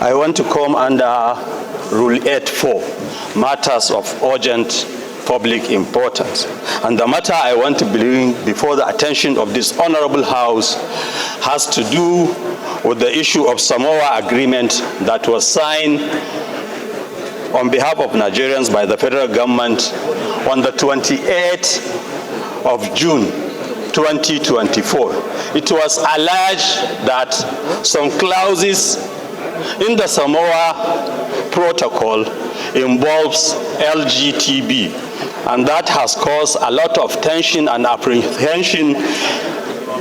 I want to come under Rule 8.4, matters of urgent public importance. And the matter I want to bring before the attention of this honorable House has to do with the issue of Samoa Agreement that was signed on behalf of Nigerians by the federal government on the 28th of June 2024. It was alleged that some clauses in the Samoa Protocol involves LGBT, and that has caused a lot of tension and apprehension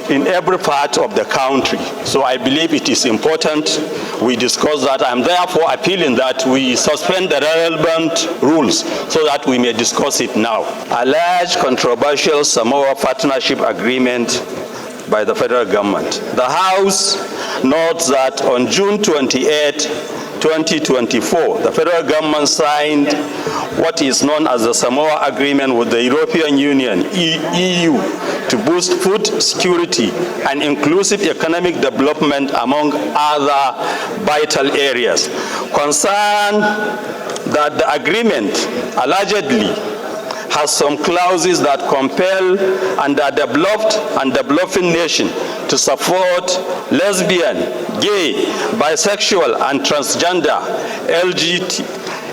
in every part of the country. So I believe it is important we discuss that. I'm therefore appealing that we suspend the relevant rules so that we may discuss it now. Alleged controversial Samoa Partnership Agreement by the federal government. The House notes that on June 28, 2024, the federal government signed what is known as the Samoa Agreement with the European Union, EU, to boost food security and inclusive economic development among other vital areas. Concern that the agreement allegedly has some clauses that compel underdeveloped and developing nations to support lesbian, gay, bisexual, and transgender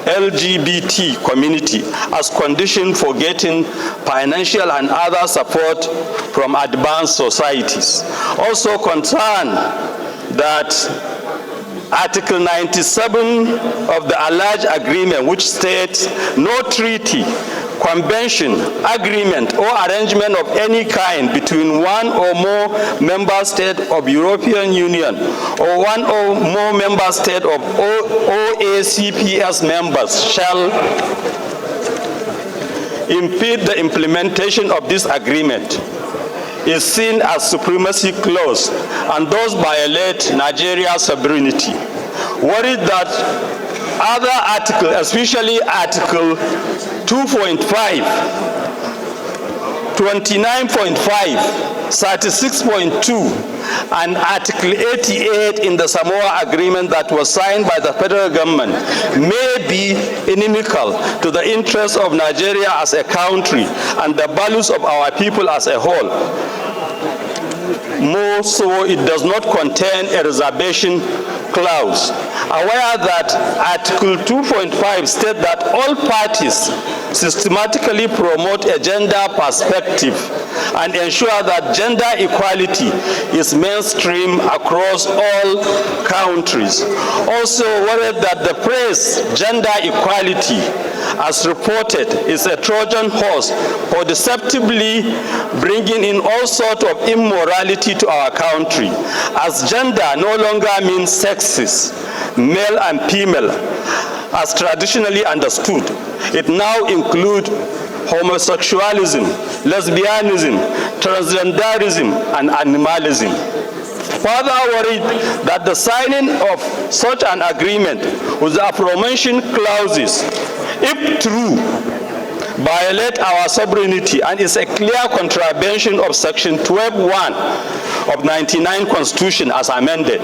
LGBT community as condition for getting financial and other support from advanced societies. Also concerned that Article 97 of the alleged agreement, which states no treaty, convention, agreement, or arrangement of any kind between one or more member states of European Union or one or more member states of OACPS members shall impede the implementation of this agreement is seen as supremacy clause and thus violate Nigeria's sovereignty. Worried that other articles, especially Article 2.5, 29.5, 36.2, and Article 88 in the Samoa Agreement that was signed by the federal government may be inimical to the interests of Nigeria as a country and the values of our people as a whole. More so, it does not contain a reservation clause. Aware that Article 2.5 states that all parties systematically promote a gender perspective and ensure that gender equality is mainstream across all countries. Also worried that the phrase gender equality, as reported, is a Trojan horse for deceptively bringing in all sorts of immorality to our country, as gender no longer means sexes, male and female, as traditionally understood. It now includes homosexualism, lesbianism, transgenderism, and animalism. Further worried that the signing of such an agreement with the aforementioned clauses, if true, violate our sovereignty and is a clear contravention of Section 12.1 of 99 Constitution as amended.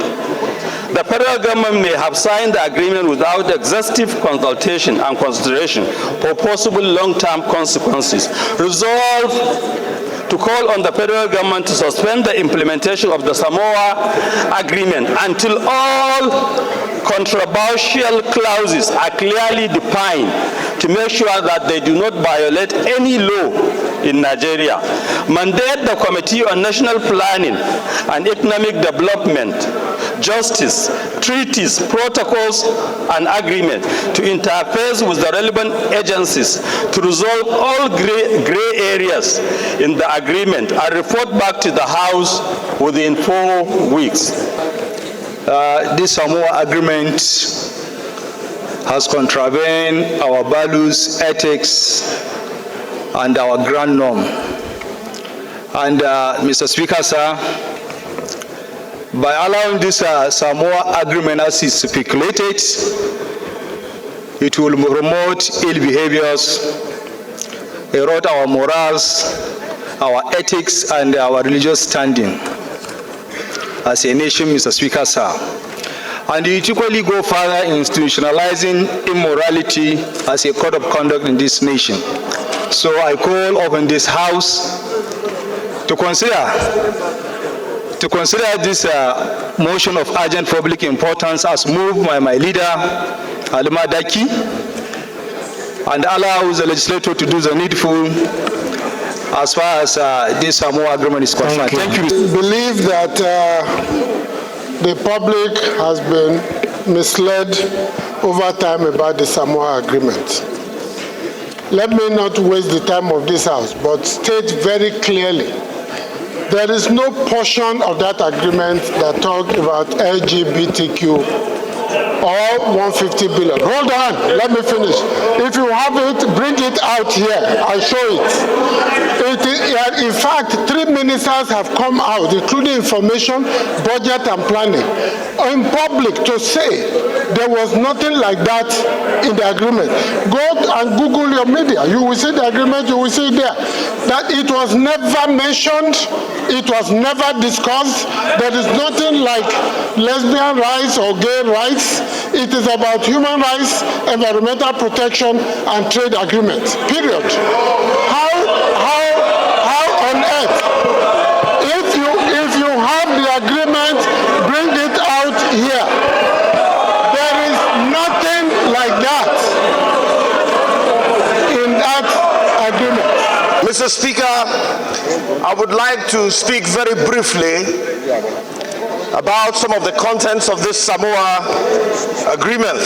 The federal government may have signed the agreement without exhaustive consultation and consideration for possible long-term consequences. Resolve to call on the federal government to suspend the implementation of the Samoa Agreement until all controversial clauses are clearly defined to make sure that they do not violate any law in Nigeria. Mandate the Committee on National Planning and Economic Development, Justice, Treaties, Protocols, and Agreements to interface with the relevant agencies to resolve all gray areas in the agreement and report back to the House within 4 weeks. This Samoa Agreement has contravened our values, ethics, and our grand norm. And Mr. Speaker, sir, by allowing this Samoa Agreement as is speculated, it will promote ill behaviors, erode our morals, our ethics, and our religious standing as a nation, Mr. Speaker, sir. and it equally go further in institutionalizing immorality as a code of conduct in this nation. So I call upon this House to consider this motion of urgent public importance as moved by my leader, Madaki, and allows the legislator to do the needful as far as this Samoa Agreement is concerned. Thank you. I believe that the public has been misled over time about the Samoa Agreement. Let me not waste the time of this House, but state very clearly, there is no portion of that agreement that talks about LGBTQ or 150 billion. Hold on, let me finish. If you have it, bring it out here. I'll show it. In fact, 3 ministers have come out, including information, budget, and planning, in public to say there was nothing like that in the agreement. Go and Google your media. You will see the agreement, you will see it there. That it was never mentioned, it was never discussed. There is nothing like lesbian rights or gay rights. It is about human rights, environmental protection, and trade agreements, period. How on earth? If you have the agreement, bring it out here. There is nothing like that in that agreement. Mr. Speaker, I would like to speak very briefly about some of the contents of this Samoa Agreement.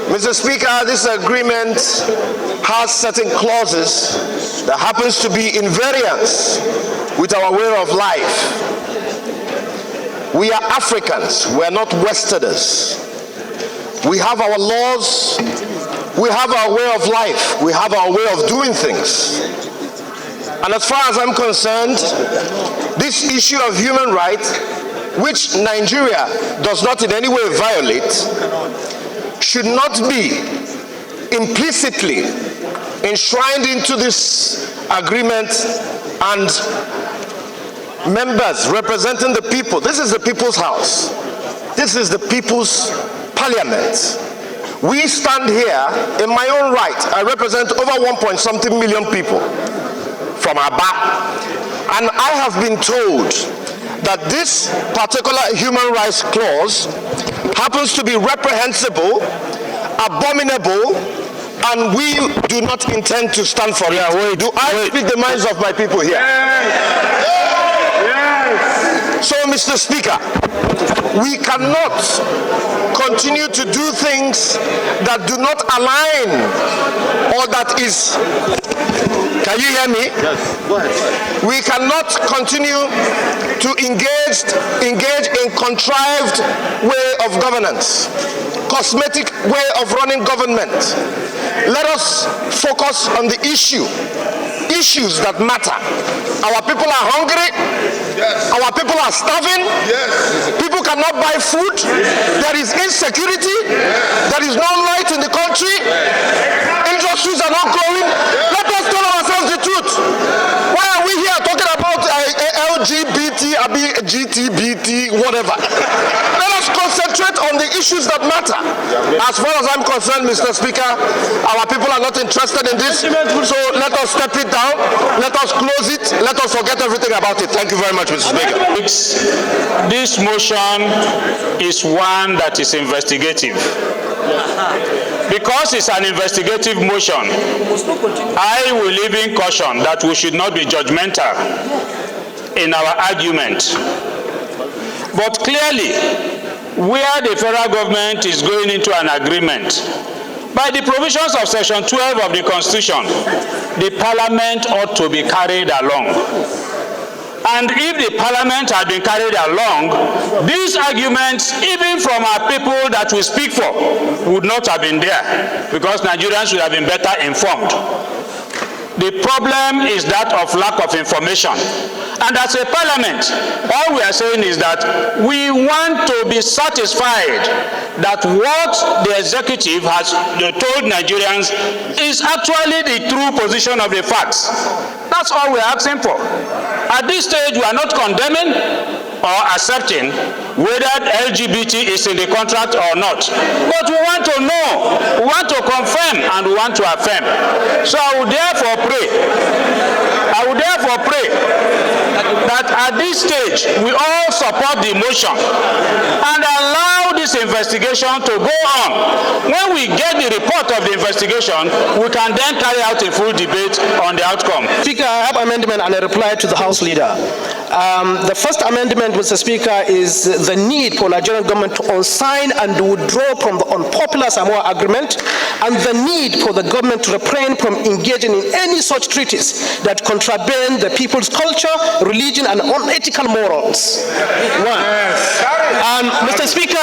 Mr. Speaker, this agreement has certain clauses that happens to be in variance with our way of life. We are Africans, we are not Westerners. We have our laws, we have our way of life, we have our way of doing things. And as far as I'm concerned, this issue of human rights, which Nigeria does not in any way violate, should not be implicitly enshrined into this agreement and members representing the people. This is the people's house. This is the people's parliament. We stand here in my own right. I represent over 1.something million people from Aba, and I have been told that this particular human rights clause happens to be reprehensible, abominable, and we do not intend to stand for it. Do I speak the minds of my people here? Yes. So, Mr. Speaker, we cannot continue to do things that do not align or that is... Can you hear me? Yes. Go ahead. We cannot continue to engage in contrived way of governance, cosmetic way of running government. Let us focus on the issues that matter. Our people are hungry. Yes. Our people are starving. Yes. People cannot buy food. There is insecurity. Yes. There is no light in the country. Yes. Industries are not growing. Yes. Let us tell ourselves the truth. Why are we here talking about LGBT, GTBT, whatever? Let us concentrate on the issues that matter. As far as I'm concerned, Mr. Speaker, our people are not interested in this. So let us step it down. Let us close it. Let us forget everything about it. Thank you very much, Mr. Speaker. This motion is one that is investigative. Because it's an investigative motion, I will even caution that we should not be judgmental in our argument. But clearly, where the federal government is going into an agreement, by the provisions of Section 12 of the Constitution, the Parliament ought to be carried along. And if the Parliament had been carried along, these arguments, even from our people that we speak for, would not have been there, because Nigerians would have been better informed. The problem is that of lack of information. And as a Parliament, all we are saying is that we want to be satisfied that what the executive has told Nigerians is actually the true position of the facts. That's all we are asking for. At this stage, we are not condemning. or accepting whether LGBT is in the contract or not. But we want to know, we want to confirm, and we want to affirm. So I would therefore pray that at this stage we all support the motion and allow this investigation to go on. When we get the report of the investigation, we can then carry out a full debate on the outcome. Speaker, I have an amendment and a reply to the House Leader. The first amendment, Mr. Speaker, is the need for Nigerian government to unsign and withdraw from the unpopular Samoa Agreement, and the need for the government to refrain from engaging in any such treaties that contravene the people's culture, religion, and unethical morals. One. Mr. Speaker,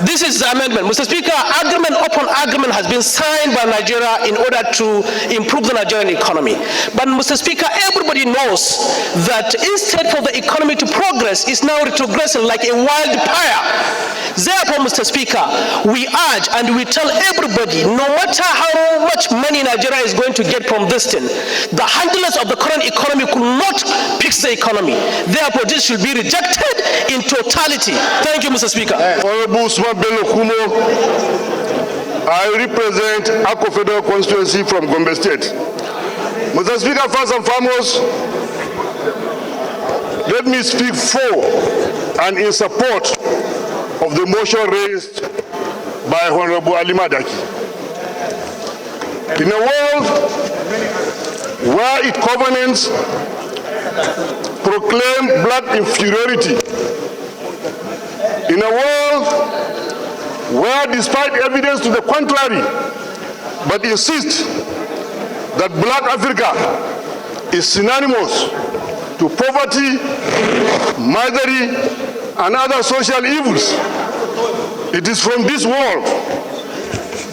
this is the amendment. Mr. Speaker, agreement upon agreement has been signed by Nigeria in order to improve the Nigerian economy. But Mr. Speaker, everybody knows that instead for the economy to progress, it's now retrogressing like a wildfire. Therefore, Mr. Speaker, we urge and we tell everybody, no matter how much money Nigeria is going to get from this thing, the handlers of the current economy could not fix the economy. Therefore, this should be rejected in totality. Thank you, Mr. Speaker. Honorable Bello Kumo, I represent Akko Federal Constituency from Gombe State. Mr. Speaker, first and foremost, let me speak for and in support of the motion raised by Honorable Ali Madaki. In a world where its covenants proclaim black inferiority, in a world where, despite evidence to the contrary, but insist that black Africa is synonymous to poverty, misery, and other social evils, it is from this world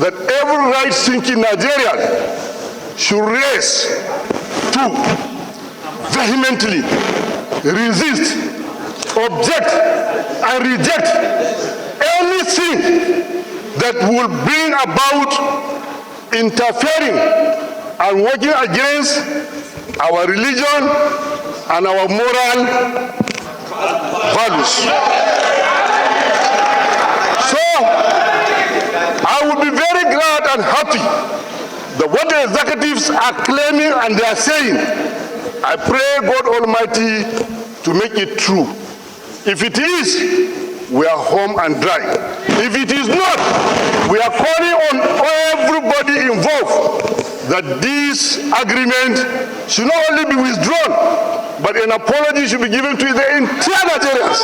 that every right-thinking Nigerian should raise to vehemently resist, object, and reject anything that will bring about interfering and working against our religion and our moral values. So, I would be very glad and happy that what the executives are claiming and they are saying, I pray God Almighty to make it true. If it is, we are home and dry. If it is not, we are calling on everybody involved that this agreement should not only be withdrawn, but an apology should be given to the entire Nigerians.